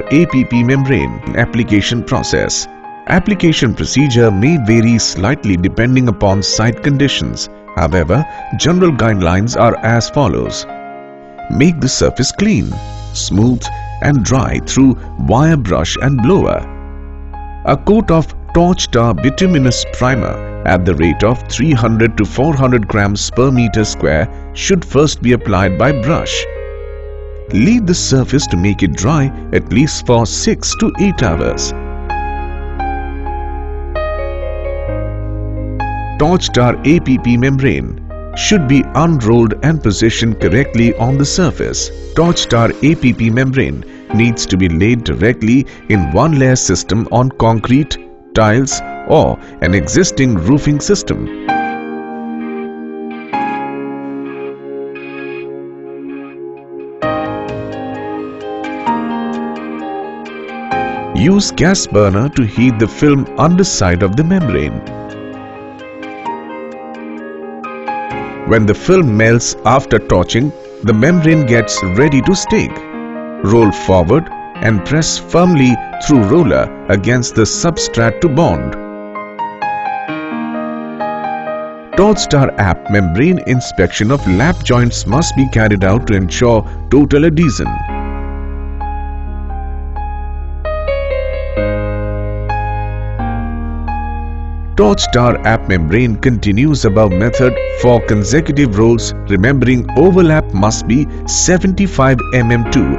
A.P.P membrane application process. Application procedure may vary slightly depending upon site conditions. However, general guidelines are as follows. Make the surface clean, smooth and dry through wire brush and blower. A coat of torch tar bituminous primer at the rate of 300 to 400 grams per meter square should first be applied by brush. Leave the surface to make it dry at least for 6 to 8 hours. Torch tar A.P.P membrane should be unrolled and positioned correctly on the surface. Torch tar A.P.P membrane needs to be laid directly in one layer system on concrete, tiles or an existing roofing system. Use gas burner to heat the film underside of the membrane. When the film melts after torching, the membrane gets ready to stake. Roll forward and press firmly through roller against the substrate to bond. Torch tar A.P.P membrane inspection of lap joints must be carried out to ensure total adhesion. Torch tar A.P.P membrane continues above method for consecutive rolls, remembering overlap must be 75 mm to